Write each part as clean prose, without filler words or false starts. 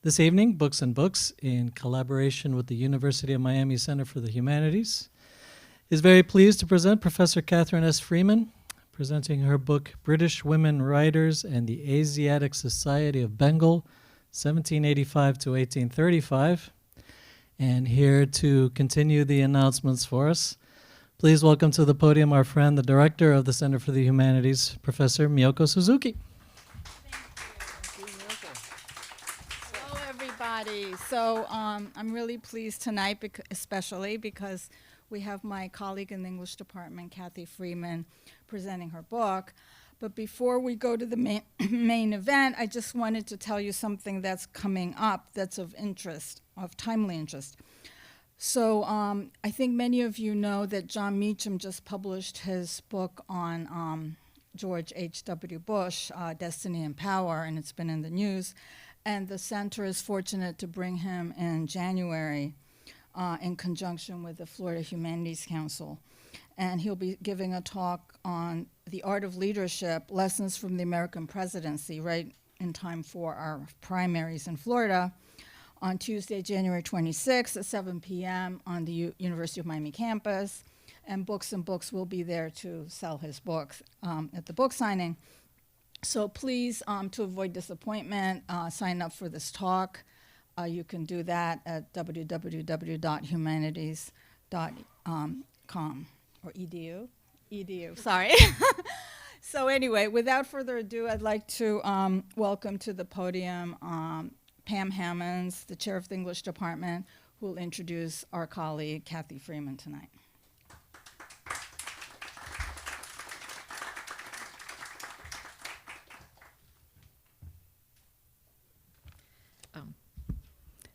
This evening, Books and Books, in collaboration with the University of Miami Center for the Humanities, is very pleased to present Professor Catherine S. Freeman, presenting her book, British Women Writers and the Asiatic Society of Bengal, 1785 to 1835. And here to continue the announcements for us, please welcome to the podium our friend, the director of the Center for the Humanities, Professor Miyoko Suzuki. Hello, everybody. So I'm really pleased tonight, especially because we have my colleague in the English department, Kathy Freeman, presenting her book. But before we go to the main event, I just wanted to tell you something that's coming up that's of interest, of timely interest. So I think many of you know that John Meacham just published his book on George H.W. Bush, Destiny and Power, and it's been in the news. And the center is fortunate to bring him in January in conjunction with the Florida Humanities Council. And he'll be giving a talk on the art of leadership, lessons from the American presidency, right in time for our primaries in Florida, on Tuesday, January 26th at 7 p.m. on the University of Miami campus. And Books and Books will be there to sell his books at the book signing. So please, to avoid disappointment, sign up for this talk. You can do that at www.humanities.com or edu. Edu, sorry. So anyway, without further ado, I'd like to welcome to the podium Pam Hammonds, the chair of the English department, who will introduce our colleague, Kathy Freeman, tonight.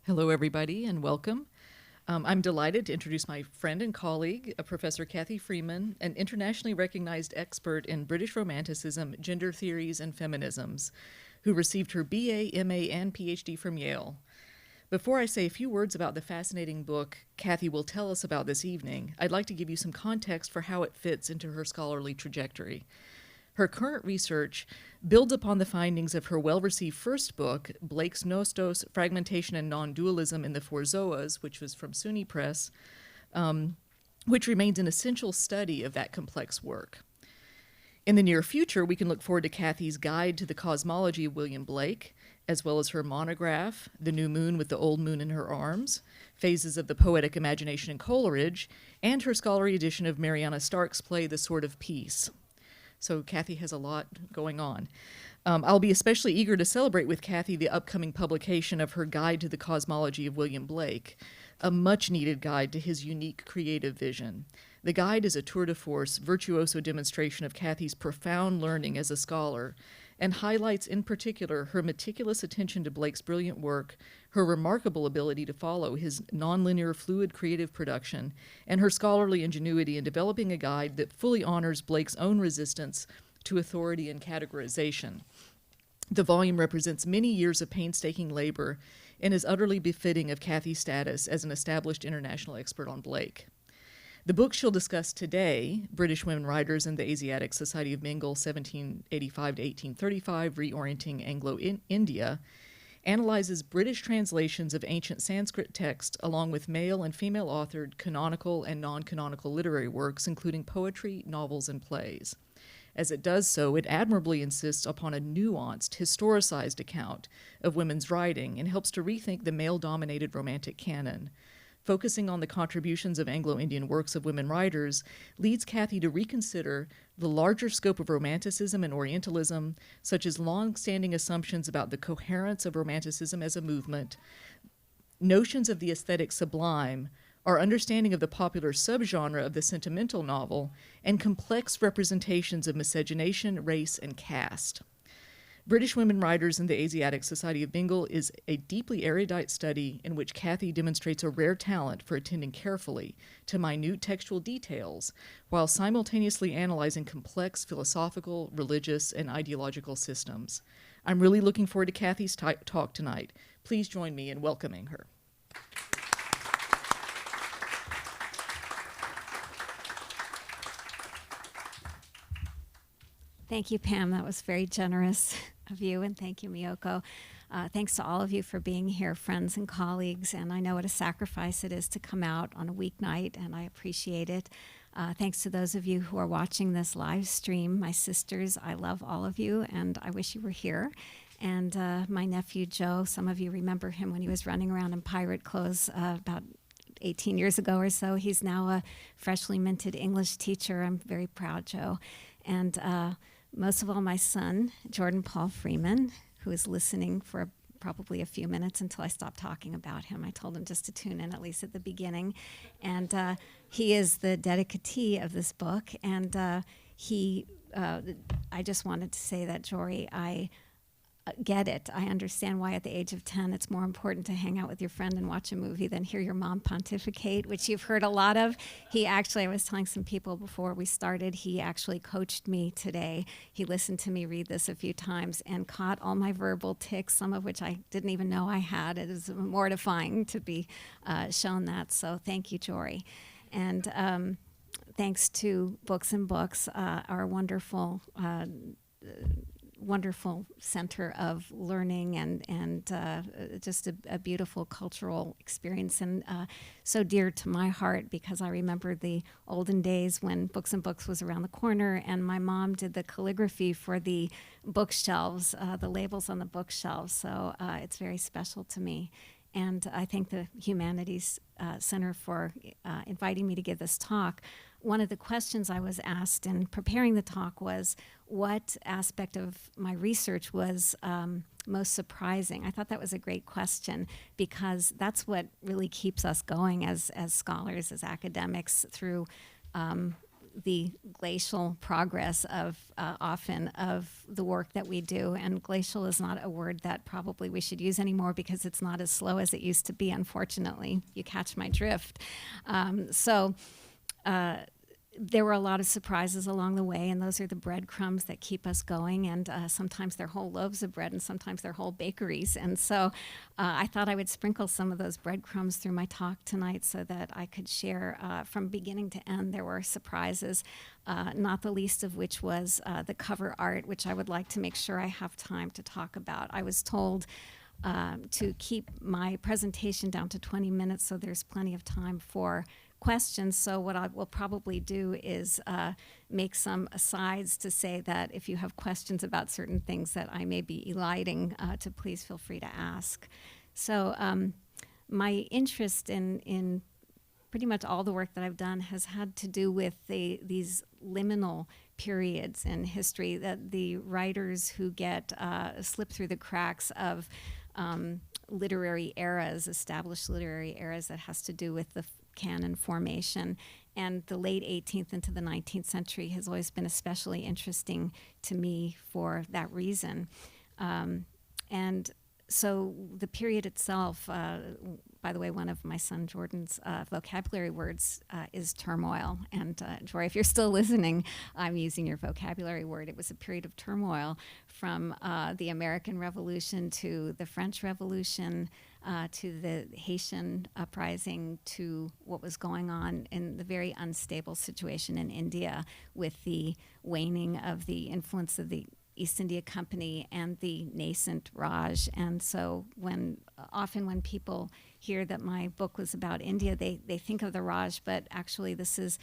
Hello, everybody, and welcome. I'm delighted to introduce my friend and colleague, Professor Kathy Freeman, an internationally recognized expert in British Romanticism, gender theories, and feminisms, who received her BA, MA, and PhD from Yale. Before I say a few words about the fascinating book Kathy will tell us about this evening, I'd like to give you some context for how it fits into her scholarly trajectory. Her current research builds upon the findings of her well-received first book, Blake's Nostos, Fragmentation and Non-Dualism in the Four Zoas, which was from SUNY Press, which remains an essential study of that complex work. In the near future, we can look forward to Kathy's Guide to the Cosmology of William Blake, as well as her monograph, The New Moon with the Old Moon in Her Arms, Phases of the Poetic Imagination in Coleridge, and her scholarly edition of Mariana Stark's play, The Sword of Peace. So Kathy has a lot going on. I'll be especially eager to celebrate with Kathy the upcoming publication of her Guide to the Cosmology of William Blake, a much-needed guide to his unique creative vision. The guide is a tour de force, virtuoso demonstration of Kathy's profound learning as a scholar, and highlights in particular her meticulous attention to Blake's brilliant work, her remarkable ability to follow his nonlinear fluid creative production, and her scholarly ingenuity in developing a guide that fully honors Blake's own resistance to authority and categorization. The volume represents many years of painstaking labor and is utterly befitting of Kathy's status as an established international expert on Blake. The book she'll discuss today, British Women Writers and the Asiatic Society of Bengal, 1785 to 1835, Reorienting Anglo-India, analyzes British translations of ancient Sanskrit texts along with male and female-authored canonical and non-canonical literary works, including poetry, novels, and plays. As it does so, it admirably insists upon a nuanced, historicized account of women's writing and helps to rethink the male-dominated romantic canon. Focusing on the contributions of Anglo-Indian works of women writers leads Kathy to reconsider the larger scope of Romanticism and Orientalism, such as long-standing assumptions about the coherence of Romanticism as a movement, notions of the aesthetic sublime, our understanding of the popular subgenre of the sentimental novel, and complex representations of miscegenation, race, and caste. British Women Writers in the Asiatic Society of Bengal is a deeply erudite study in which Kathy demonstrates a rare talent for attending carefully to minute textual details while simultaneously analyzing complex philosophical, religious, and ideological systems. I'm really looking forward to Kathy's talk tonight. Please join me in welcoming her. Thank you, Pam. That was very generous of you, and thank you, Miyoko. Thanks to all of you for being here, friends and colleagues. And I know what a sacrifice it is to come out on a weeknight, and I appreciate it. Thanks to those of you who are watching this live stream. My sisters, I love all of you, and I wish you were here. And my nephew, Joe, some of you remember him when he was running around in pirate clothes about 18 years ago or so. He's now a freshly minted English teacher. I'm very proud, Joe. And most of all, my son, Jordan Paul Freeman, who is listening for probably a few minutes until I stop talking about him. I told him just to tune in, at least at the beginning. And he is the dedicatee of this book. And I just wanted to say that, Jory, I get it. I understand why at the age of 10 it's more important to hang out with your friend and watch a movie than hear your mom pontificate, which you've heard a lot of. I was telling some people before we started, he actually coached me today. He listened to me read this a few times and caught all my verbal tics, some of which I didn't even know I had. It is mortifying to be shown that. So thank you, Jory. And thanks to Books and Books, our wonderful center of learning and just a beautiful cultural experience, and so dear to my heart because I remember the olden days when Books and Books was around the corner and my mom did the calligraphy for the bookshelves, the labels on the bookshelves. So it's very special to me. And I thank the Humanities Center for inviting me to give this talk. One of the questions I was asked in preparing the talk was what aspect of my research was most surprising. I thought that was a great question because that's what really keeps us going as scholars, as academics, through the glacial progress of often of the work that we do. And glacial is not a word that probably we should use anymore because it's not as slow as it used to be, unfortunately. You catch my drift. There were a lot of surprises along the way, and those are the breadcrumbs that keep us going, and sometimes they're whole loaves of bread, and sometimes they're whole bakeries. And so I thought I would sprinkle some of those breadcrumbs through my talk tonight so that I could share from beginning to end. There were surprises, not the least of which was the cover art, which I would like to make sure I have time to talk about. I was told to keep my presentation down to 20 minutes so there's plenty of time for questions. So what I will probably do is make some asides to say that if you have questions about certain things that I may be eliding, to please feel free to ask. So my interest in pretty much all the work that I've done has had to do with these liminal periods in history, that the writers who get slip through the cracks of literary eras, established literary eras that has to do with the canon formation. And the late 18th into the 19th century has always been especially interesting to me for that reason. And so the period itself, by the way, one of my son Jordan's vocabulary words is turmoil. And Jory, if you're still listening, I'm using your vocabulary word. It was a period of turmoil from the American Revolution to the French Revolution, to the Haitian uprising, to what was going on in the very unstable situation in India with the waning of the influence of the East India Company and the nascent Raj. And so often when people hear that my book was about India, they think of the Raj, but actually this is,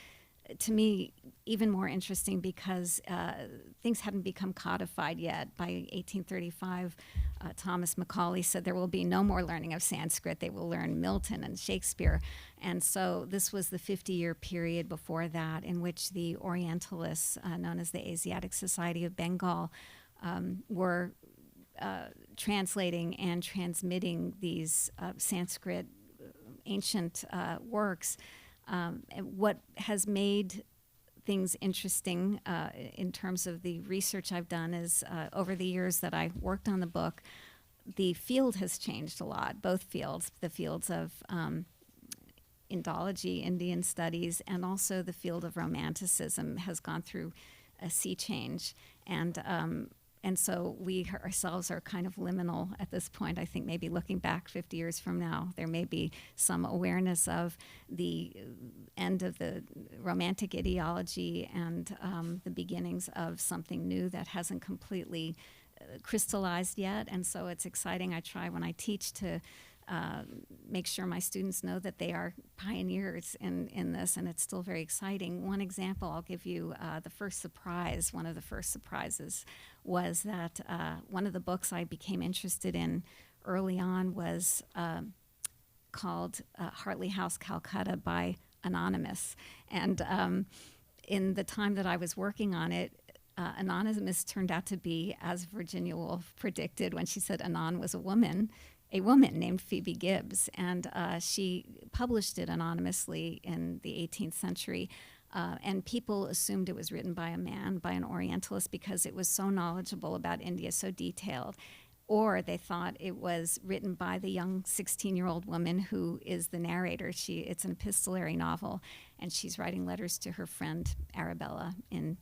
to me, even more interesting because things hadn't become codified yet. By 1835, Thomas Macaulay said there will be no more learning of Sanskrit. They will learn Milton and Shakespeare. And so this was the 50-year period before that in which the Orientalists, known as the Asiatic Society of Bengal, were translating and transmitting these Sanskrit ancient works. What has made things interesting in terms of the research I've done is over the years that I worked on the book, the field has changed a lot, both fields, the fields of Indology, Indian studies, and also the field of Romanticism has gone through a sea change. And so we ourselves are kind of liminal at this point. I think maybe looking back 50 years from now, there may be some awareness of the end of the Romantic ideology and the beginnings of something new that hasn't completely crystallized yet, and so it's exciting. I try when I teach to make sure my students know that they are pioneers in this, and it's still very exciting. One example I'll give you, the first surprise, one of the first surprises was that one of the books I became interested in early on was called Hartley House, Calcutta by Anonymous. And in the time that I was working on it, Anonymous turned out to be, as Virginia Woolf predicted when she said Anon was a woman named Phoebe Gibbs. And she published it anonymously in the 18th century. And people assumed it was written by a man, by an Orientalist, because it was so knowledgeable about India, so detailed. Or they thought it was written by the young 16-year-old woman who is the narrator. It's an epistolary novel, and she's writing letters to her friend Arabella in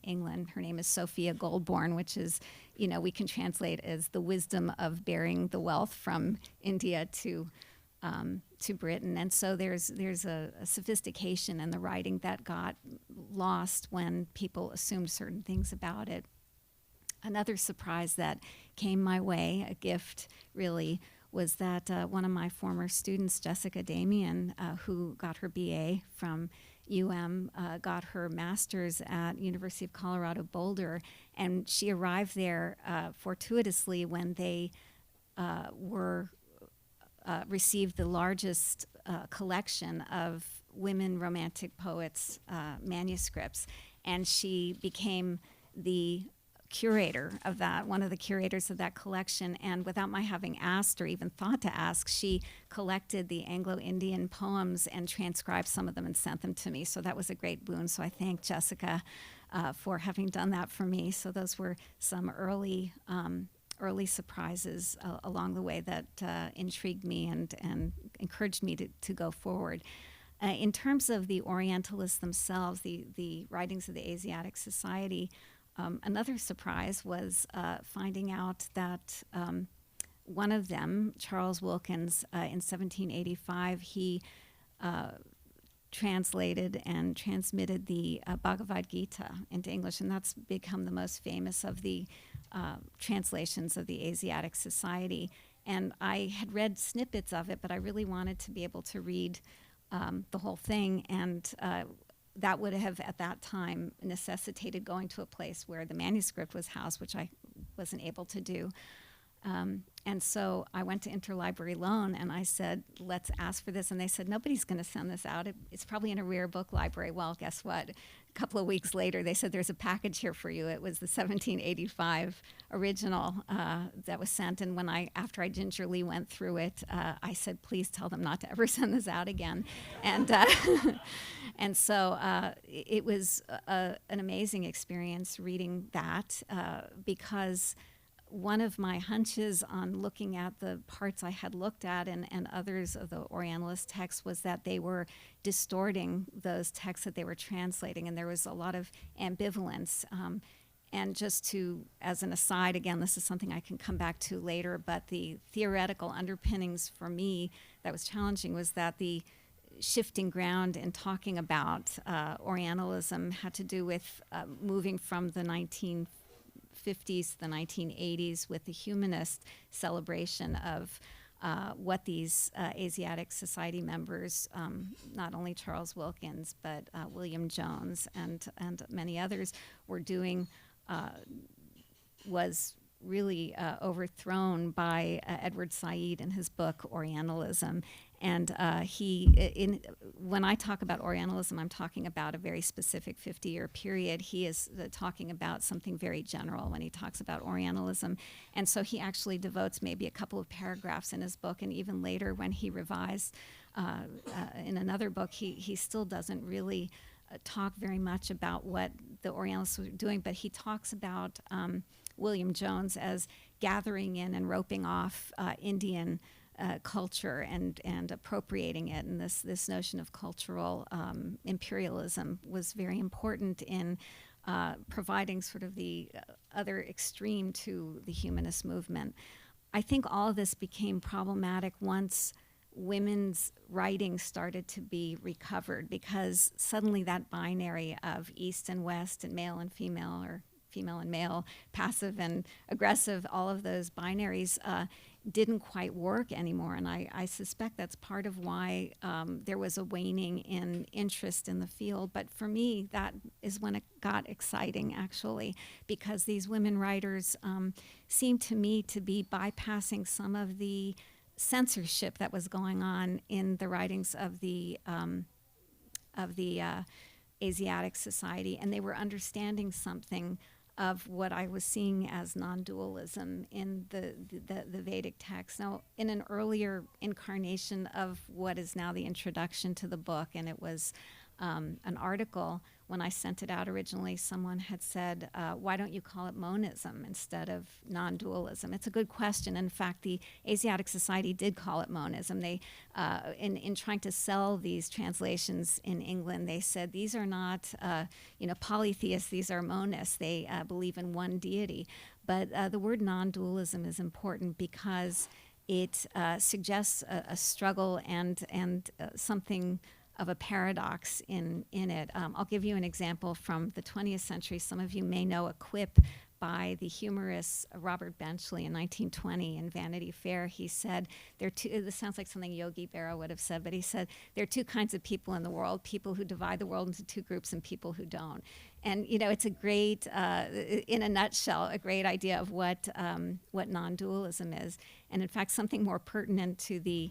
England. Her name is Sophia Goldborn, which is, we can translate as the wisdom of bearing the wealth from India to Britain. And so there's a sophistication in the writing that got lost when people assumed certain things about it. Another surprise that came my way, a gift really, was that one of my former students, Jessica Damien, who got her BA from got her master's at University of Colorado Boulder, and she arrived there fortuitously when they received the largest collection of women romantic poets' manuscripts, and she became the curator of that, one of the curators of that collection. And without my having asked or even thought to ask, she collected the Anglo-Indian poems and transcribed some of them and sent them to me. So that was a great boon. So I thank Jessica for having done that for me. So those were some early surprises along the way that intrigued me and encouraged me to go forward. In terms of the Orientalists themselves, the writings of the Asiatic Society, another surprise was finding out that one of them, Charles Wilkins, in 1785, he translated and transmitted the Bhagavad Gita into English, and that's become the most famous of the translations of the Asiatic Society. And I had read snippets of it, but I really wanted to be able to read the whole thing, and that would have, at that time, necessitated going to a place where the manuscript was housed, which I wasn't able to do. And so I went to Interlibrary Loan, and I said, let's ask for this. And they said, nobody's going to send this out. It's probably in a rare book library. Well, guess what? A couple of weeks later, they said, there's a package here for you. It was the 1785 original that was sent. And after I gingerly went through it, I said, please tell them not to ever send this out again. And and so it was an amazing experience reading that because one of my hunches on looking at the parts I had looked at and others of the Orientalist texts was that they were distorting those texts that they were translating, and there was a lot of ambivalence. And just as an aside, again, this is something I can come back to later, but the theoretical underpinnings for me that was challenging was that the shifting ground in talking about Orientalism had to do with moving from the 1950s to the 1980s with the humanist celebration of what these Asiatic Society members, not only Charles Wilkins, but William Jones and many others were doing was really overthrown by Edward Said in his book Orientalism. And when I talk about Orientalism, I'm talking about a very specific 50-year period. He is talking about something very general when he talks about Orientalism. And so he actually devotes maybe a couple of paragraphs in his book, and even later when he revised in another book, he still doesn't really talk very much about what the Orientalists were doing, but he talks about William Jones as gathering in and roping off Indian culture and appropriating it, and this notion of cultural imperialism was very important in providing sort of the other extreme to the humanist movement. I think all of this became problematic once women's writing started to be recovered, because suddenly that binary of East and West and male and female, or female and male, passive and aggressive, all of those binaries didn't quite work anymore. And I suspect that's part of why there was a waning in interest in the field. But for me, that is when it got exciting, actually, because these women writers seemed to me to be bypassing some of the censorship that was going on in the writings of the Asiatic Society, and they were understanding something of what I was seeing as non-dualism in the Vedic text. Now, in an earlier incarnation of what is now the introduction to the book, and it was an article, when I sent it out originally, someone had said, why don't you call it monism instead of non-dualism? It's a good question. In fact, the Asiatic Society did call it monism. They, in trying to sell these translations in England, they said these are not, polytheists, these are monists. They believe in one deity. But the word non-dualism is important because it suggests a struggle and something of a paradox in it. I'll give you an example from the 20th century. Some of you may know a quip by the humorist Robert Benchley in 1920 in Vanity Fair. He said, this sounds like something Yogi Berra would have said, but he said, there are two kinds of people in the world, people who divide the world into two groups and people who don't. And, it's a great, in a nutshell, a great idea of what non-dualism is. And in fact, something more pertinent to the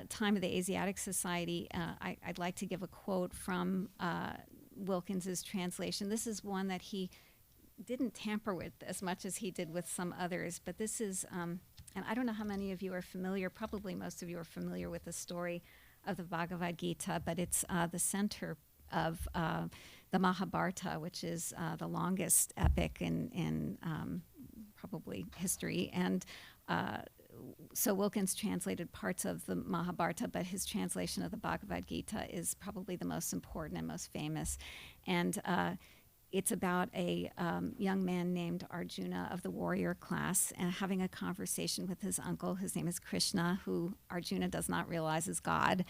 time of the Asiatic Society, I'd like to give a quote from Wilkins's translation. This is one that he didn't tamper with as much as he did with some others, but this is, and I don't know how many of you are familiar, probably most of you are familiar with the story of the Bhagavad Gita, but it's the center of the Mahabharata, which is the longest epic in probably history. And so Wilkins translated parts of the Mahabharata, but his translation of the Bhagavad Gita is probably the most important and most famous. And it's about a young man named Arjuna of the warrior class having a conversation with his uncle. His name is Krishna, who Arjuna does not realize is God.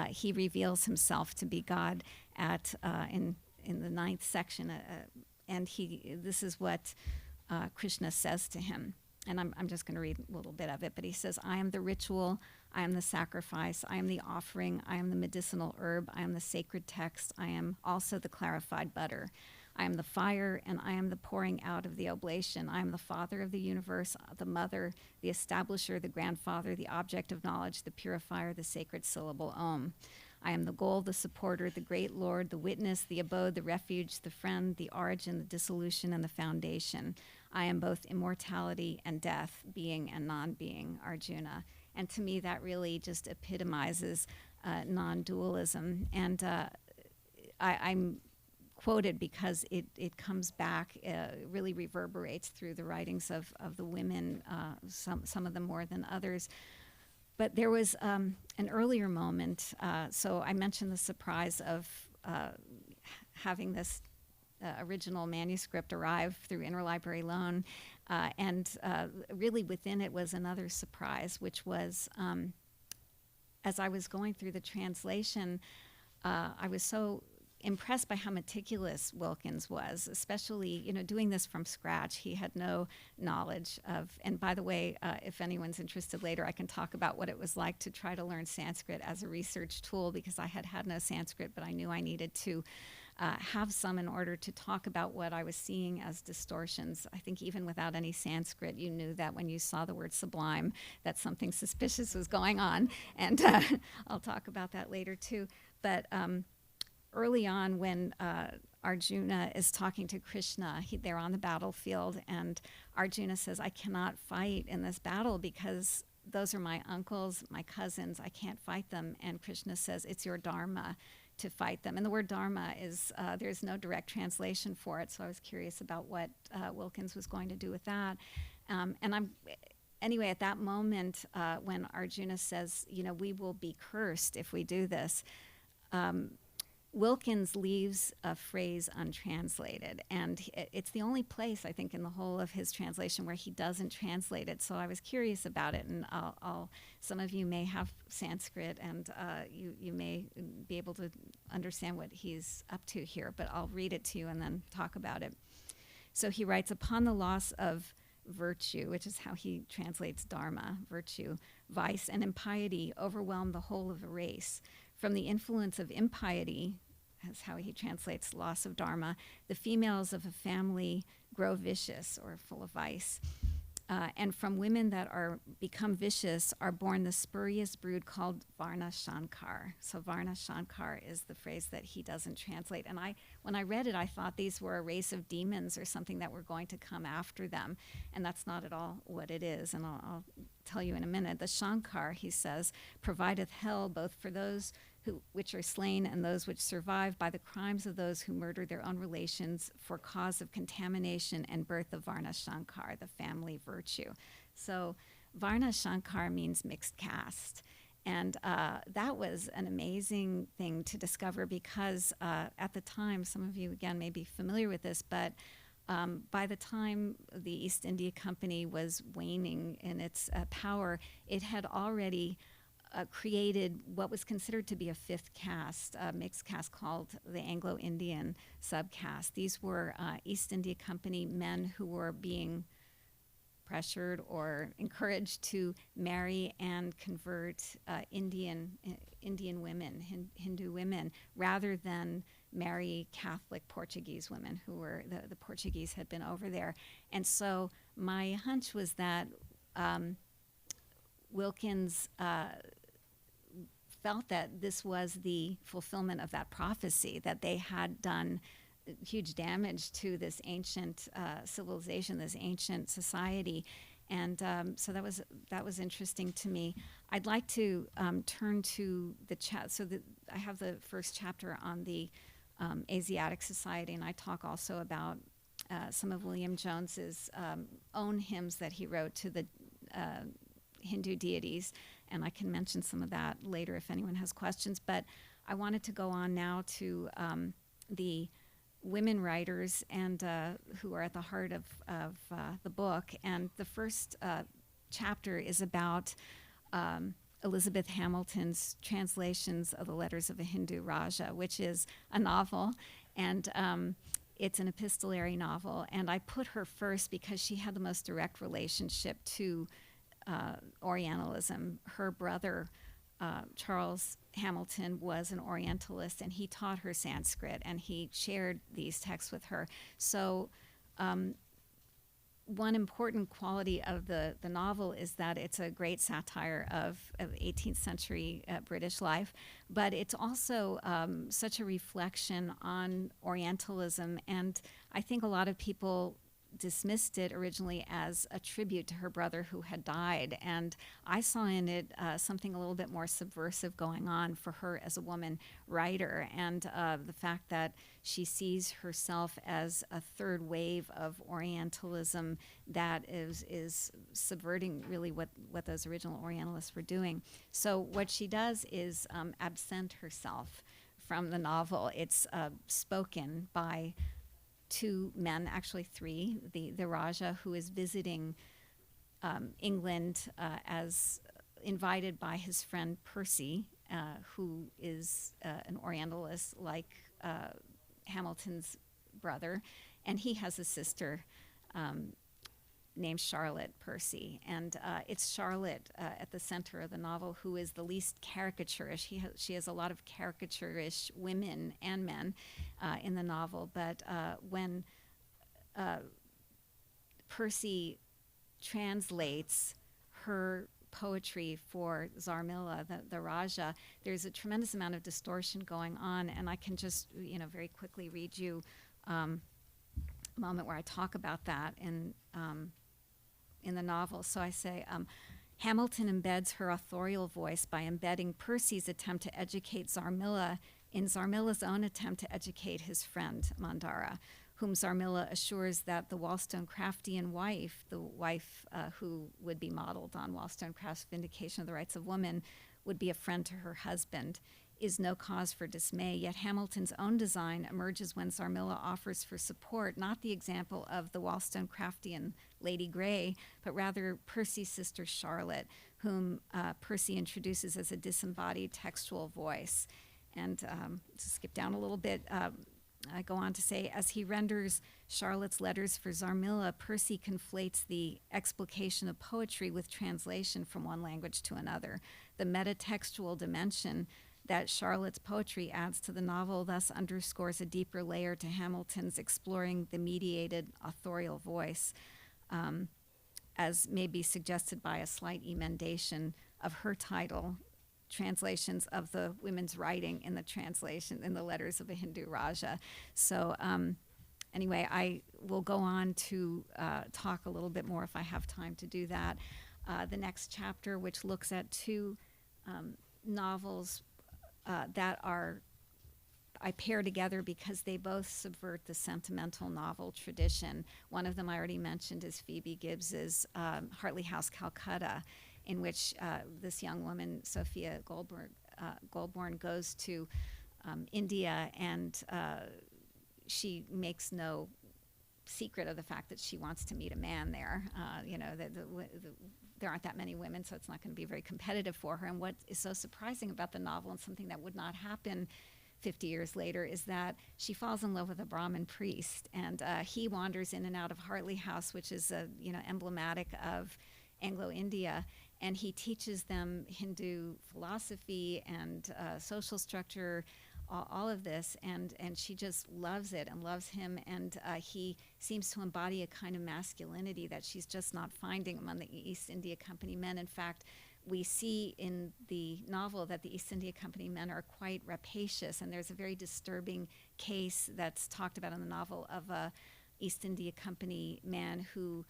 He reveals himself to be God in the 9th section, and this is what Krishna says to him. And I'm just going to read a little bit of it, but he says, I am the ritual, I am the sacrifice, I am the offering, I am the medicinal herb, I am the sacred text, I am also the clarified butter. I am the fire, and I am the pouring out of the oblation. I am the father of the universe, the mother, the establisher, the grandfather, the object of knowledge, the purifier, the sacred syllable Om. I am the goal, the supporter, the great Lord, the witness, the abode, the refuge, the friend, the origin, the dissolution, and the foundation. I am both immortality and death, being and non-being, Arjuna. And to me, that really just epitomizes non-dualism. And I'm quoted because it comes back, really reverberates through the writings of the women, some of them more than others. But there was an earlier moment. So I mentioned the surprise of having this original manuscript arrive through interlibrary loan. And really within it was another surprise, which was as I was going through the translation, I was so impressed by how meticulous Wilkins was, especially, doing this from scratch. He had no knowledge of, and by the way, if anyone's interested later, I can talk about what it was like to try to learn Sanskrit as a research tool, because I had no Sanskrit, but I knew I needed to have some in order to talk about what I was seeing as distortions. I think even without any Sanskrit, you knew that when you saw the word sublime, that something suspicious was going on, and I'll talk about that later too. But early on, when Arjuna is talking to Krishna, they're on the battlefield, and Arjuna says, I cannot fight in this battle because those are my uncles, my cousins, I can't fight them. And Krishna says, it's your dharma to fight them. And the word dharma is, there's no direct translation for it, so I was curious about what Wilkins was going to do with that. Anyway, at that moment, when Arjuna says, we will be cursed if we do this, Wilkins leaves a phrase untranslated, and it's the only place, I think, in the whole of his translation where he doesn't translate it. So I was curious about it, and some of you may have Sanskrit, and you may be able to understand what he's up to here, but I'll read it to you and then talk about it. So he writes, upon the loss of virtue, which is how he translates dharma, virtue, vice and impiety overwhelm the whole of a race. From the influence of impiety, that's how he translates loss of dharma, the females of a family grow vicious or full of vice. And from women that are become vicious are born the spurious brood called Varna Shankar. So Varna Shankar is the phrase that he doesn't translate. And when I read it, I thought these were a race of demons or something that were going to come after them. And that's not at all what it is. And I'll tell you in a minute. The Shankar, he says, provideth hell both for those which are slain and those which survive by the crimes of those who murder their own relations for cause of contamination and birth of Varna Shankar, the family virtue. So Varna Shankar means mixed caste. And that was an amazing thing to discover because at the time, some of you, again, may be familiar with this, but by the time the East India Company was waning in its power, it had already created what was considered to be a fifth caste, a mixed caste called the Anglo-Indian subcaste. These were East India Company men who were being pressured or encouraged to marry and convert Indian women, Hindu women, rather than marry Catholic Portuguese women who were, the Portuguese had been over there. And so my hunch was that Wilkins felt that this was the fulfillment of that prophecy, that they had done huge damage to this ancient civilization, this ancient society. And so that was interesting to me. I'd like to turn to the chat. So I have the first chapter on the Asiatic Society, and I talk also about some of William Jones's own hymns that he wrote to the Hindu deities, and I can mention some of that later if anyone has questions. But I wanted to go on now to the women writers and who are at the heart of the book. And the first chapter is about Elizabeth Hamilton's translations of the Letters of a Hindu Raja, which is a novel, and it's an epistolary novel. And I put her first because she had the most direct relationship to Orientalism. Her brother, Charles Hamilton, was an Orientalist, and he taught her Sanskrit, and he shared these texts with her. So one important quality of the novel is that it's a great satire of 18th century British life, but it's also such a reflection on Orientalism, and I think a lot of people dismissed it originally as a tribute to her brother who had died, and I saw in it something a little bit more subversive going on for her as a woman writer, and the fact that she sees herself as a third wave of Orientalism that is subverting really what those original Orientalists were doing. So what she does is absent herself from the novel. It's spoken by two men, actually three, the Raja, who is visiting England as invited by his friend Percy, who is an Orientalist like Hamilton's brother, and he has a sister named Charlotte Percy, and it's Charlotte at the center of the novel who is the least caricaturish. She has a lot of caricaturish women and men in the novel, but when Percy translates her poetry for Zarmila, the Raja, there's a tremendous amount of distortion going on, and I can just very quickly read you a moment where I talk about that in the novel. So I say, Hamilton embeds her authorial voice by embedding Percy's attempt to educate Zarmila in Zarmila's own attempt to educate his friend Mandara, whom Zarmila assures that the Wollstonecraftian wife, the wife who would be modeled on Wollstonecraft's Vindication of the Rights of Woman, would be a friend to her husband, is no cause for dismay. Yet Hamilton's own design emerges when Zarmila offers for support not the example of the Wollstonecraftian Lady Grey, but rather Percy's sister Charlotte, whom Percy introduces as a disembodied textual voice. And to skip down a little bit, I go on to say, as he renders Charlotte's letters for Zarmilla, Percy conflates the explication of poetry with translation from one language to another. The metatextual dimension that Charlotte's poetry adds to the novel thus underscores a deeper layer to Hamilton's exploring the mediated authorial voice, as may be suggested by a slight emendation of her title, translations of the women's writing in the translation in the letters of a Hindu Raja. So anyway, I will go on to talk a little bit more if I have time to do that. The next chapter, which looks at two novels that I pair together because they both subvert the sentimental novel tradition. One of them I already mentioned is Phoebe Gibbs's Hartley House, Calcutta, in which this young woman, Sophia Goldborn, goes to India, and she makes no secret of the fact that she wants to meet a man there. There aren't that many women, so it's not going to be very competitive for her. And what is so surprising about the novel, and something that would not happen 50 years later, is that she falls in love with a Brahmin priest, and he wanders in and out of Hartley House, which is emblematic of Anglo-India, and he teaches them Hindu philosophy and social structure, all of this, and she just loves it and loves him, and he seems to embody a kind of masculinity that she's just not finding among the East India Company men. In fact, we see in the novel that the East India Company men are quite rapacious, and there's a very disturbing case that's talked about in the novel of a East India Company man who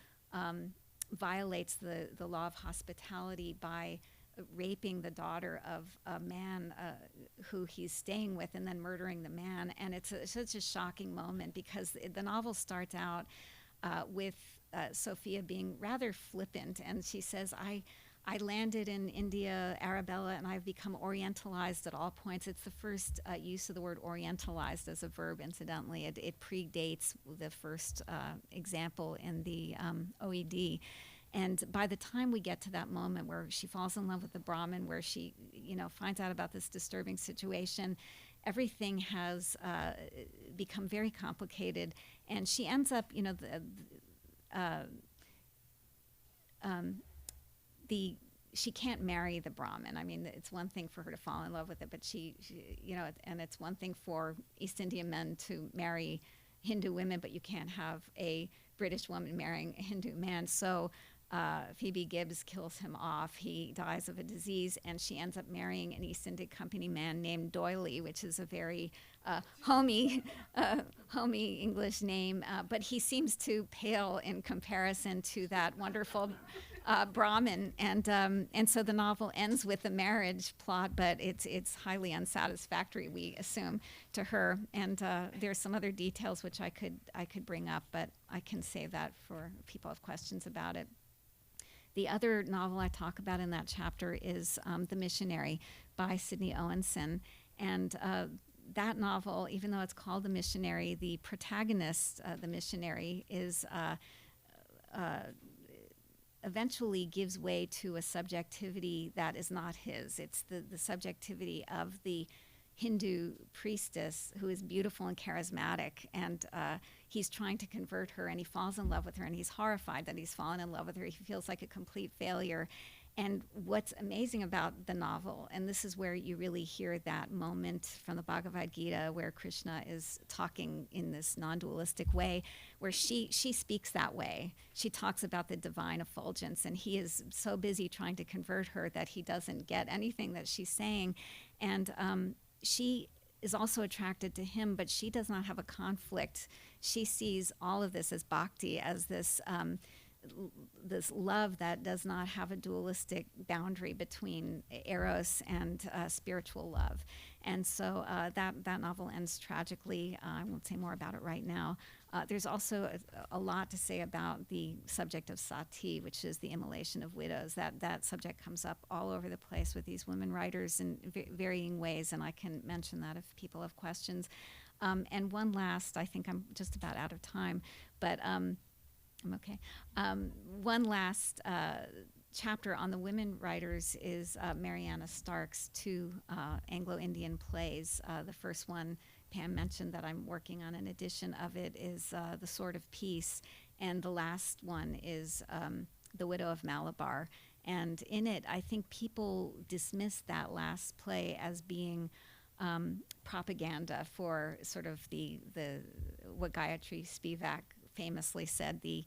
violates the law of hospitality by raping the daughter of a man who he's staying with, and then murdering the man. And it's such a shocking moment, because the novel starts out with Sophia being rather flippant, and she says, I landed in India, Arabella, and I've become orientalized at all points. It's the first use of the word orientalized as a verb, incidentally. It predates the first example in the OED. And by the time we get to that moment where she falls in love with the Brahmin, where she finds out about this disturbing situation, everything has become very complicated. And she ends up, she can't marry the Brahmin. I mean, it's one thing for her to fall in love with it, but she and it's one thing for East Indian men to marry Hindu women, but you can't have a British woman marrying a Hindu man. So Phoebe Gibbs kills him off. He dies of a disease, and she ends up marrying an East India Company man named Doyley, which is a very homey English name, but he seems to pale in comparison to that wonderful Brahmin, and so the novel ends with a marriage plot, but it's highly unsatisfactory, we assume, to her. And there's some other details which I could bring up, but I can save that for people who have questions about it. The other novel I talk about in that chapter is The Missionary by Sydney Owenson, and that novel, even though it's called The Missionary, the protagonist, the missionary, is eventually gives way to a subjectivity that is not his. It's the subjectivity of the Hindu priestess, who is beautiful and charismatic, and he's trying to convert her, and he falls in love with her, and he's horrified that he's fallen in love with her. He feels like a complete failure. And what's amazing about the novel, and this is where you really hear that moment from the Bhagavad Gita where Krishna is talking in this non-dualistic way, where she speaks that way. She talks about the divine effulgence, and he is so busy trying to convert her that he doesn't get anything that she's saying. And she is also attracted to him, but she does not have a conflict. She sees all of this as bhakti, as this love that does not have a dualistic boundary between eros and spiritual love. And so that novel ends tragically. I won't say more about it right now. There's also a lot to say about the subject of sati, which is the immolation of widows. That subject comes up all over the place with these women writers in varying ways, and I can mention that if people have questions. And one last, I think I'm just about out of time, but I'm okay. One last chapter on the women writers is Mariana Stark's two Anglo-Indian plays. The first one Pam mentioned that I'm working on an edition of it, is The Sword of Peace, and the last one is The Widow of Malabar. And in it, I think people dismiss that last play as being propaganda for sort of the what Gayatri Spivak famously said, the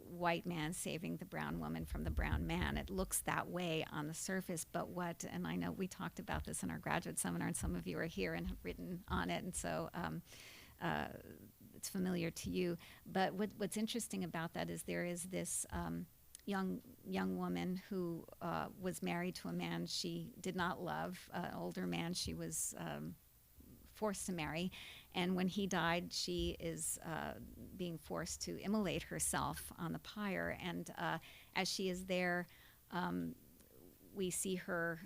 white man saving the brown woman from the brown man. It looks that way on the surface, but what, and I know we talked about this in our graduate seminar, and some of you are here and have written on it, and so it's familiar to you. But what's interesting about that is there is this young woman who was married to a man she did not love, an older man she was forced to marry, and when he died, she is being forced to immolate herself on the pyre, and as she is there, we see her,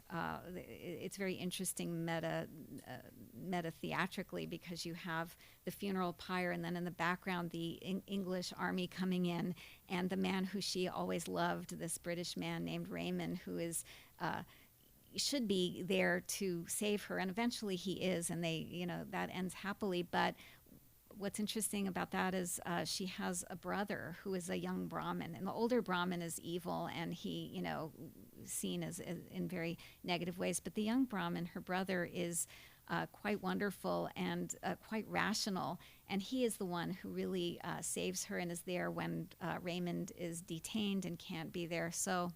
it's very interesting meta theatrically, because you have the funeral pyre, and then in the background the English army coming in, and the man who she always loved, this British man named Raymond, who is should be there to save her, and eventually he is, and they, that ends happily. But what's interesting about that is she has a brother who is a young Brahmin, and the older Brahmin is evil, and he, seen as in very negative ways. But the young Brahmin, her brother, is quite wonderful and quite rational, and he is the one who really saves her and is there when Raymond is detained and can't be there. So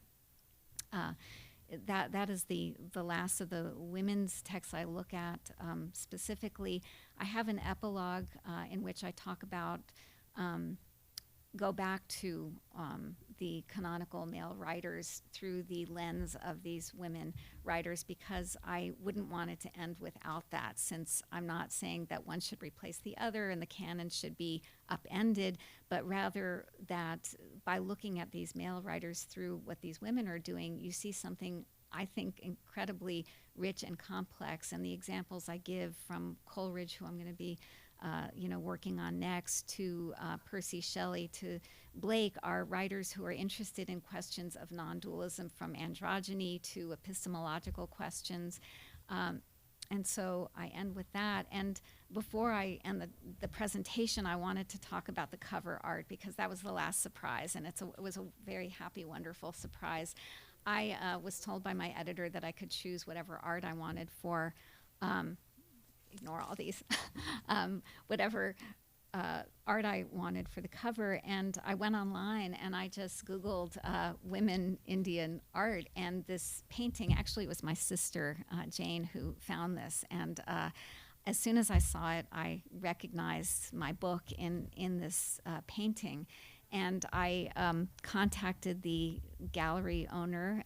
that is the last of the women's texts I look at specifically. I have an epilogue in which I talk about, go back to the canonical male writers through the lens of these women writers, because I wouldn't want it to end without that, since I'm not saying that one should replace the other and the canon should be upended, but rather that by looking at these male writers through what these women are doing, you see something, I think, incredibly rich and complex. And the examples I give, from Coleridge, who I'm going to be working on next, to Percy Shelley, to Blake, are writers who are interested in questions of non-dualism, from androgyny to epistemological questions. And so I end with that. And before I end the presentation, I wanted to talk about the cover art, because that was the last surprise, and it was a very happy, wonderful surprise. I was told by my editor that I could choose whatever art I wanted for, ignore all these, whatever art I wanted for the cover, and I went online and I just Googled women Indian art, and this painting, actually it was my sister Jane who found this, and as soon as I saw it, I recognized my book in this painting. And I contacted the gallery owner,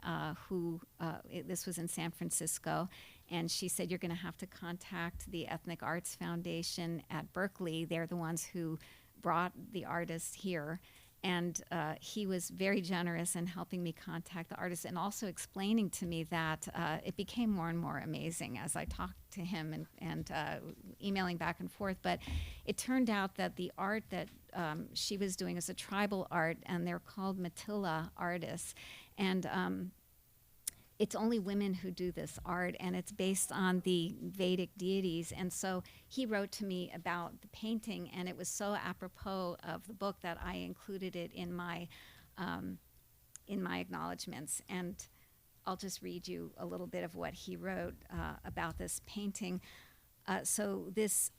this was in San Francisco, and she said, you're going to have to contact the Ethnic Arts Foundation at Berkeley. They're the ones who brought the artist here. And he was very generous in helping me contact the artist, and also explaining to me that it became more and more amazing as I talked to him and emailing back and forth. But it turned out that the art that she was doing is a tribal art, and they're called Matilla artists. And it's only women who do this art, and it's based on the Vedic deities. And so he wrote to me about the painting, and it was so apropos of the book that I included it in my acknowledgments. And I'll just read you a little bit of what he wrote about this painting. So this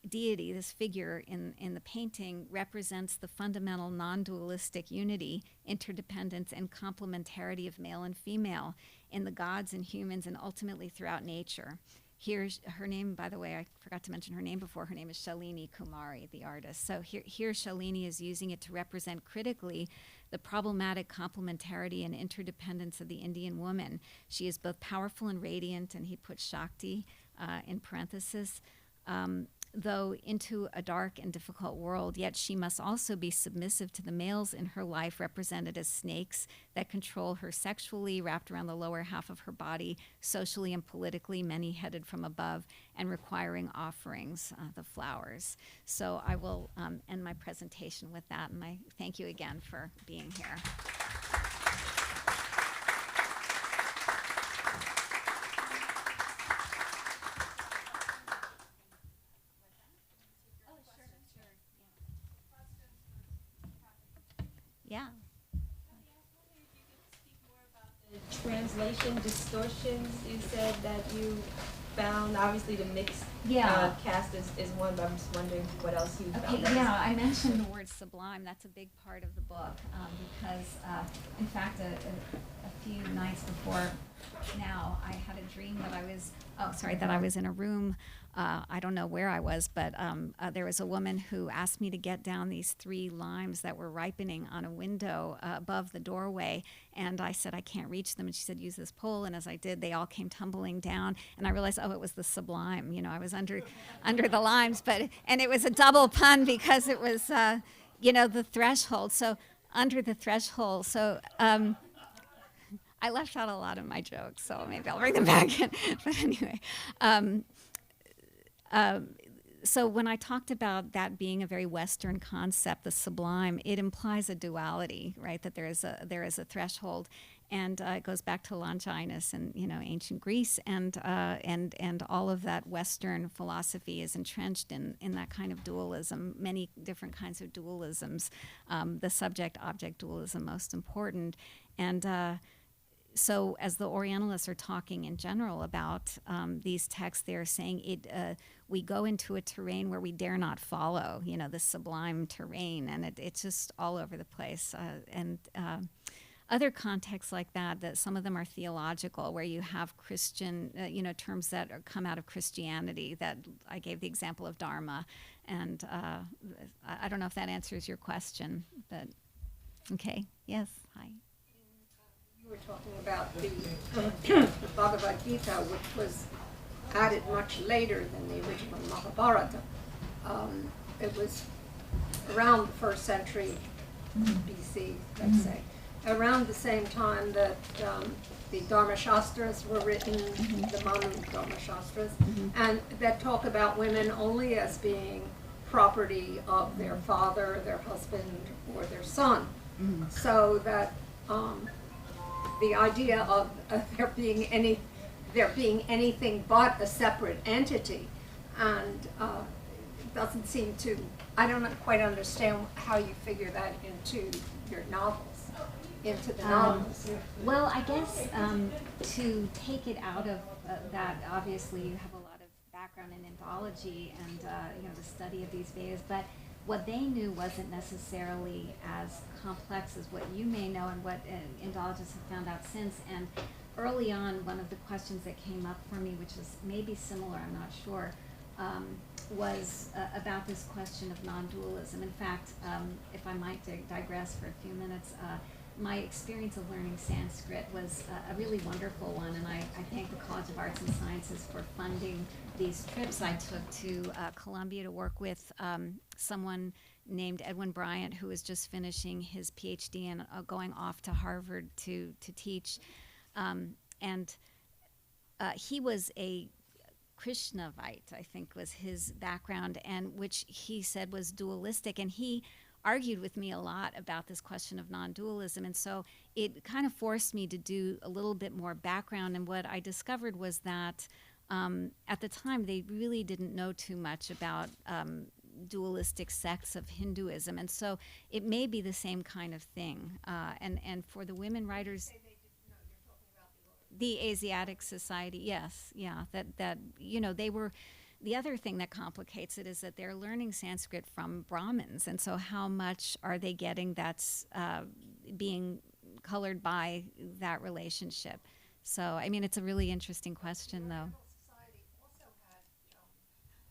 deity, this figure in the painting, represents the fundamental non-dualistic unity, interdependence, and complementarity of male and female in the gods and humans, and ultimately throughout nature. Here's her name, by the way, I forgot to mention her name before. Her name is Shalini Kumari, the artist. So here Shalini is using it to represent critically the problematic complementarity and interdependence of the Indian woman. She is both powerful and radiant, and he put Shakti in parenthesis, though into a dark and difficult world, yet she must also be submissive to the males in her life, represented as snakes that control her sexually, wrapped around the lower half of her body, socially and politically, many headed from above, and requiring offerings, the flowers. So I will end my presentation with that, and I thank you again for being here. translation distortions you said that you found. Obviously, the mixed Yeah. cast is one, but I'm just wondering what else you Okay, found. that yeah, I mentioned the word sublime. That's a big part of the book because, in fact, a few nights before now, I had a dream that that I was in a room. I don't know where I was, but there was a woman who asked me to get down these 3 limes that were ripening on a window above the doorway. And I said, I can't reach them. And she said, use this pole. And as I did, they all came tumbling down. And I realized, oh, it was the sublime. You know, I was under the limes. And it was a double pun because it was, the threshold. So under the threshold. So I left out a lot of my jokes. So maybe I'll bring them back in. But anyway. So when I talked about that being a very Western concept, the sublime, it implies a duality, right? That there is a threshold, and it goes back to Longinus and ancient Greece, and all of that Western philosophy is entrenched in that kind of dualism. Many different kinds of dualisms, the subject-object dualism most important, and. So as the Orientalists are talking in general about these texts, they're saying we go into a terrain where we dare not follow, the sublime terrain, and it's just all over the place. And other contexts like that some of them are theological, where you have Christian, terms that come out of Christianity. That I gave the example of Dharma, and I don't know if that answers your question, but okay, yes, hi. You were talking about the Bhagavad Gita, which was added much later than the original Mahabharata. It was around the 1st century BC, let's say, around the same time that the Dharma Shastras were written, the Manu Dharma Shastras, and that talk about women only as being property of their father, their husband, or their son. So that the idea of there being anything but a separate entity, and doesn't seem to. I don't quite understand how you figure that into your novels, into the novels. Well, I guess to take it out of that, obviously you have a lot of background in Indology and the study of these Vedas, but what they knew wasn't necessarily as complex as what you may know and what Indologists have found out since. And early on, one of the questions that came up for me, which is maybe similar, I'm not sure, was about this question of non-dualism. In fact, if I might digress for a few minutes, my experience of learning Sanskrit was a really wonderful one, and I thank the College of Arts and Sciences for funding these trips I took to Columbia to work with someone named Edwin Bryant, who was just finishing his PhD and going off to Harvard to teach. He was a Krishnavite, I think was his background, and which he said was dualistic, and he argued with me a lot about this question of non-dualism, and so it kind of forced me to do a little bit more background. And what I discovered was that at the time they really didn't know too much about dualistic sects of Hinduism, and so it may be the same kind of thing. And for the women writers, the Asiatic Society, yes, yeah, that they were. The other thing that complicates it is that they're learning Sanskrit from Brahmins, and so how much are they getting that's being colored by that relationship? So, I mean, it's a really interesting question, though. Society also had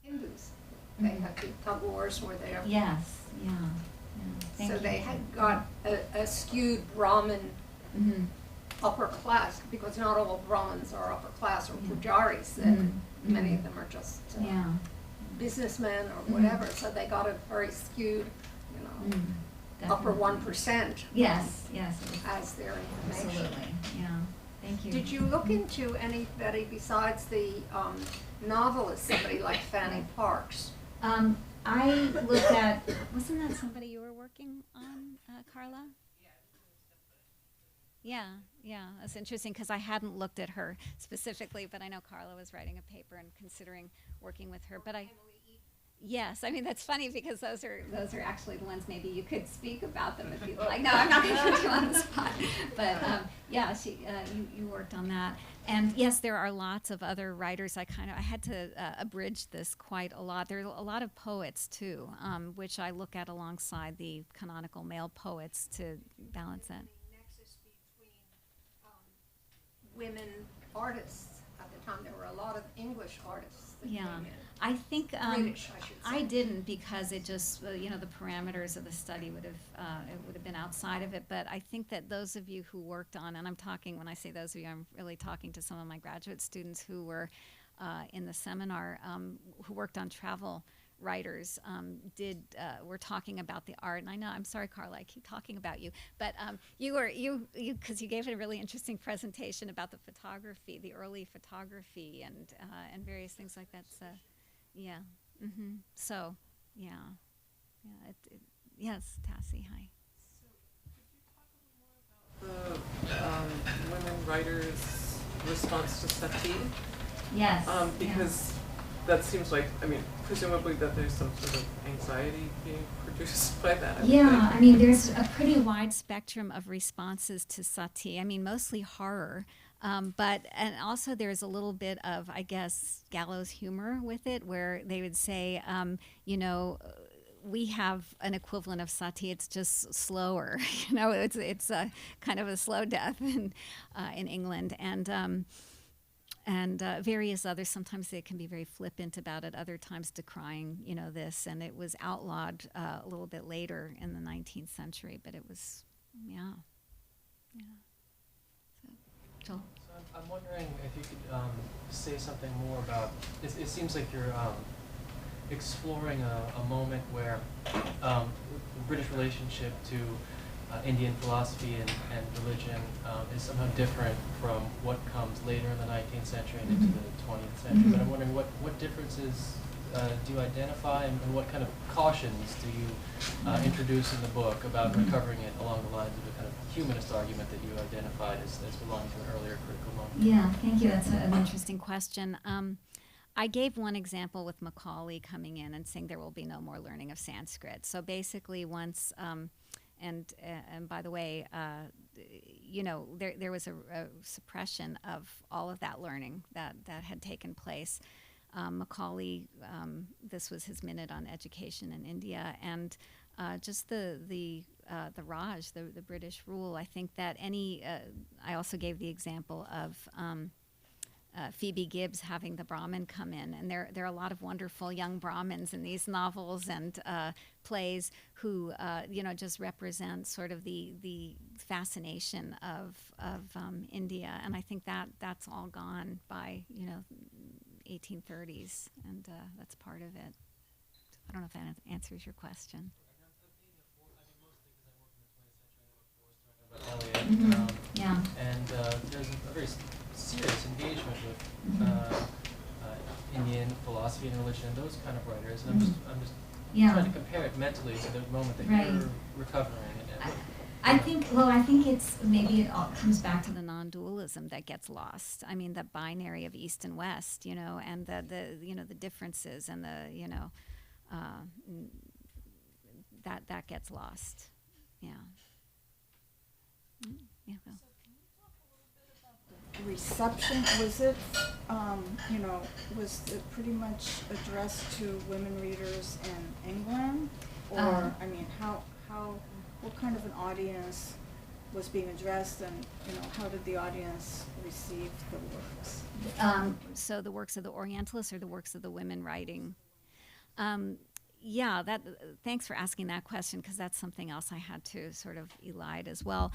Hindus. They had the Tagores were there. Yes, yeah. Thank So you. they had got a skewed Brahmin upper class, because not all Brahmins are upper class or pujaris. Many of them are just businessmen or whatever. So they got a very skewed, upper 1%. Yes. As their information. Absolutely. Yeah. Thank you. Did you look into anybody besides the novelist, somebody like Fanny Parks? I looked at. Wasn't that somebody you were working on, Carla? Yeah, that's interesting because I hadn't looked at her specifically, but I know Carla was writing a paper and considering working with her. But Yes, I mean that's funny because those are actually the ones maybe you could speak about them if you like. No, I'm not going to put you on the spot. But yeah, you worked on that, and yes, there are lots of other writers. I had to abridge this quite a lot. There are a lot of poets too, which I look at alongside the canonical male poets to balance that. Nexus between women artists. At the time, there were a lot of English artists that Yeah, came in. I think British, I should say. I didn't because it just the parameters of the study would have been outside of it. But I think that those of you who worked on, and I'm talking when I say those of you, I'm really talking to some of my graduate students who were in the seminar who worked on travel writers were talking about the art. And I know, I'm sorry, Carla, I keep talking about you, but you because you gave a really interesting presentation about the photography, the early photography, and various things like that. So, yeah. So, yeah. Yes, Tassie, hi. The women writers' response to Sati, Yes. because that seems like, I mean, presumably that there's some sort of anxiety being produced by that. Yeah, I mean, there's a pretty wide spectrum of responses to sati. I mean, mostly horror, and also there's a little bit of, I guess, gallows humor with it, where they would say, we have an equivalent of sati. It's just slower. It's a kind of a slow death in England, and various others. Sometimes they can be very flippant about it, other times decrying, this. And it was outlawed a little bit later in the 19th century, but it was, yeah. So, Joel? So I'm wondering if you could say something more about, it seems like you're exploring a moment where the British relationship to Indian philosophy and religion is somehow different from what comes later in the 19th century and into the 20th century. But I'm wondering what differences do you identify, and what kind of cautions do you introduce in the book about recovering it along the lines of a kind of humanist argument that you identified as belonging to an earlier critical moment? Yeah, thank you. That's an interesting question. I gave one example with Macaulay coming in and saying there will be no more learning of Sanskrit. So basically once... And by the way, there was a suppression of all of that learning that had taken place. Macaulay, this was his minute on education in India, and just the Raj, the British rule. I think that I also gave the example of Phoebe Gibbs having the Brahmin come in, and there are a lot of wonderful young Brahmins in these novels and plays who just represent sort of the fascination of India, and I think that's all gone by 1830s, and that's part of it. I don't know if that answers your question. Eliot, Yeah. and there's a very serious engagement with Indian philosophy and religion and those kind of writers. And I'm just trying to compare it mentally to the moment that you're recovering. I think it's maybe it all comes back to the non-dualism that gets lost. I mean, the binary of East and West, and the differences and that gets lost. Yeah. Yeah. Well. Reception, was it, was it pretty much addressed to women readers in England? Or, what kind of an audience was being addressed, and, how did the audience receive the works? So the works of the Orientalists or the works of the women writing? Thanks for asking that question, because that's something else I had to sort of elide as well.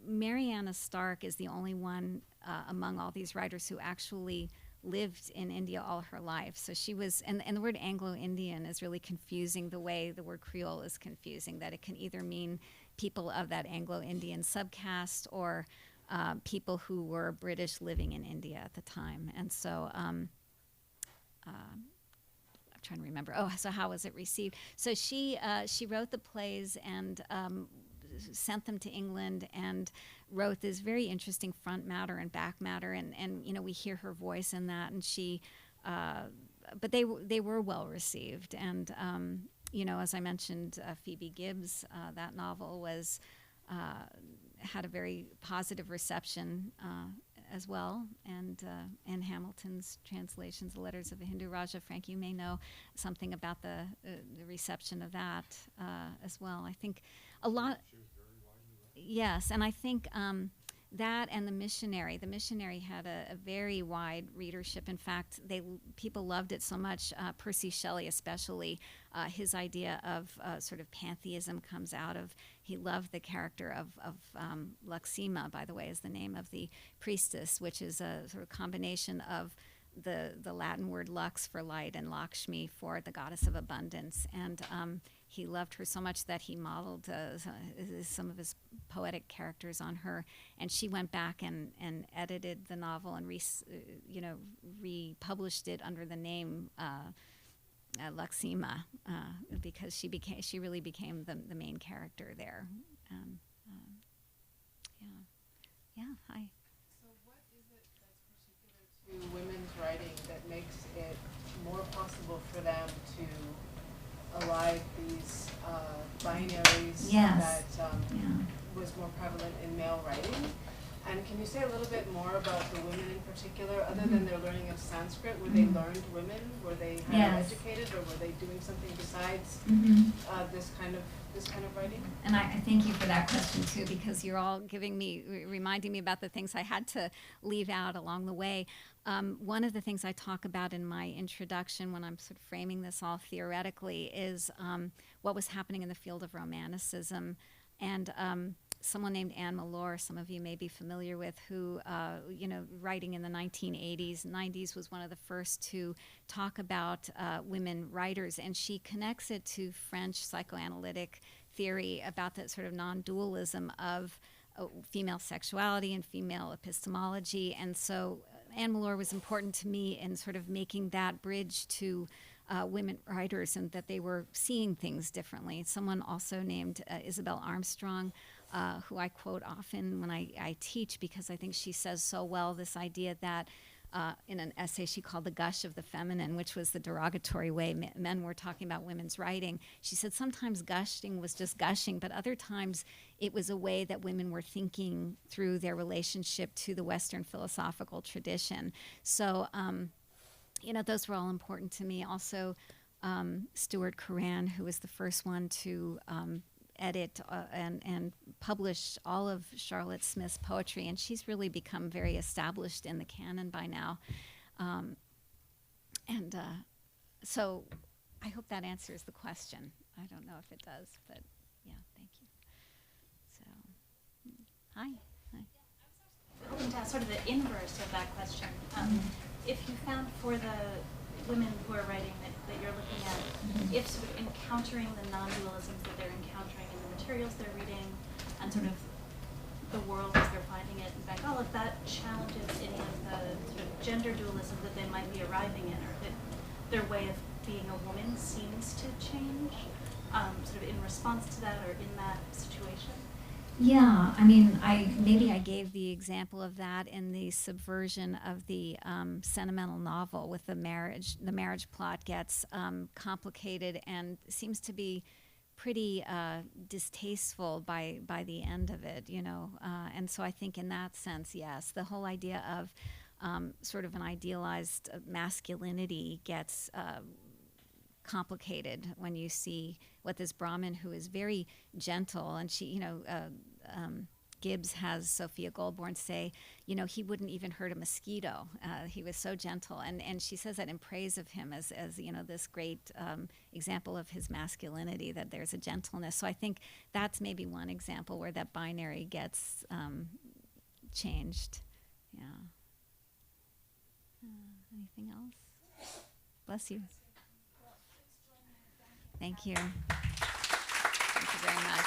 Mariana Stark is the only one among all these writers who actually lived in India all her life. So she was, and the word Anglo-Indian is really confusing the way the word Creole is confusing, that it can either mean people of that Anglo-Indian subcaste or people who were British living in India at the time. And so I'm trying to remember. So how was it received? So she wrote the plays and sent them to England and wrote this very interesting front matter and back matter, and we hear her voice in that, and she but they were well received, and as I mentioned, Phoebe Gibbs, that novel was had a very positive reception as well, and Anne Hamilton's translations, The Letters of a Hindu Raja. Frank, you may know something about the reception of that as well. I think a lot. Yes, and I think that and The Missionary. The Missionary had a very wide readership. In fact, people loved it so much. Percy Shelley, especially, his idea of sort of pantheism comes out of. He loved the character of Laxima, by the way, is the name of the priestess, which is a sort of combination of the Latin word lux for light and Lakshmi for the goddess of abundance. And he loved her so much that he modeled some of his poetic characters on her. And she went back and edited the novel and republished it under the name Laxima, because she really became the main character there. Hi. So what is it that's particular to women's writing that makes it more possible for them to alive these binaries Yes. that was more prevalent in male writing? And can you say a little bit more about the women in particular, other than their learning of Sanskrit? Were they learned women? Were they higher educated, or were they doing something besides this kind of writing? And I thank you for that question too, because you're all reminding me about the things I had to leave out along the way. One of the things I talk about in my introduction when I'm sort of framing this all theoretically is what was happening in the field of Romanticism. And someone named Anne Malor, some of you may be familiar with, who, writing in the 1980s, 90s, was one of the first to talk about women writers. And she connects it to French psychoanalytic theory about that sort of non-dualism of female sexuality and female epistemology. And so Anne Malor was important to me in sort of making that bridge to women writers, and that they were seeing things differently. Someone also named Isabel Armstrong, who I quote often when I teach, because I think she says so well this idea that in an essay she called The Gush of the Feminine, which was the derogatory way men were talking about women's writing. She said sometimes gushing was just gushing, but other times it was a way that women were thinking through their relationship to the Western philosophical tradition. So, those were all important to me. Also, Stuart Curran, who was the first one to edit and publish all of Charlotte Smith's poetry, and she's really become very established in the canon by now. So I hope that answers the question. I don't know if it does, but yeah, thank you. So, hi. Hoping to ask sort of the inverse of that question. If you found for the women who are writing that you're looking at, if sort of encountering the non-dualisms that they're encountering in the materials they're reading, and sort of the world as they're finding it in Bengal, if that challenges any of the sort of gender dualism that they might be arriving in, or that their way of being a woman seems to change, sort of in response to that or in that situation? Yeah, I mean, maybe I gave the example of that in the subversion of the sentimental novel with the marriage. The marriage plot gets complicated and seems to be pretty distasteful by the end of it, and so I think in that sense, yes, the whole idea of sort of an idealized masculinity gets complicated when you see what this Brahmin, who is very gentle, and she, Gibbs has Sophia Goldborn say, he wouldn't even hurt a mosquito. He was so gentle, and she says that in praise of him as this great example of his masculinity, that there's a gentleness. So I think that's maybe one example where that binary gets changed. Yeah. Anything else? Bless you. Thank you. Thank you very much.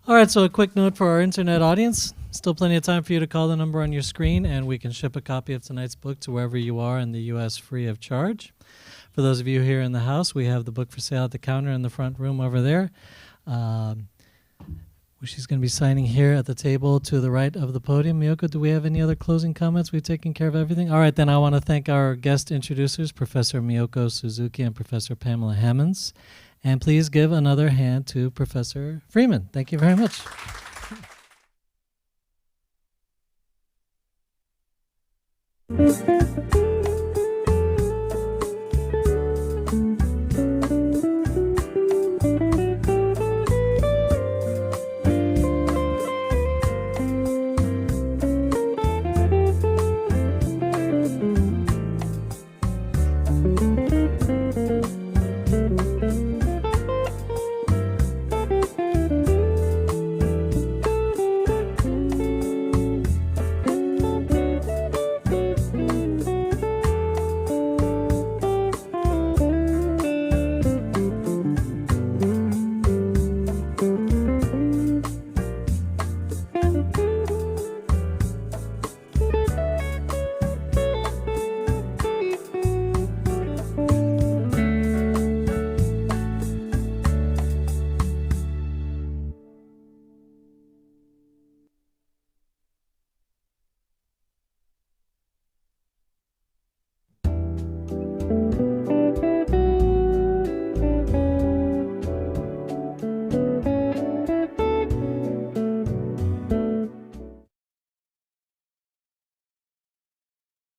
All right, so a quick note for our internet audience. Still plenty of time for you to call the number on your screen, and we can ship a copy of tonight's book to wherever you are in the U.S. free of charge. For those of you here in the house, we have the book for sale at the counter in the front room over there. which she's going to be signing here at the table to the right of the podium. Miyoko, do we have any other closing comments? We've taken care of everything? All right, then I want to thank our guest introducers, Professor Miyoko Suzuki and Professor Pamela Hammonds. And please give another hand to Professor Freeman. Thank you very much.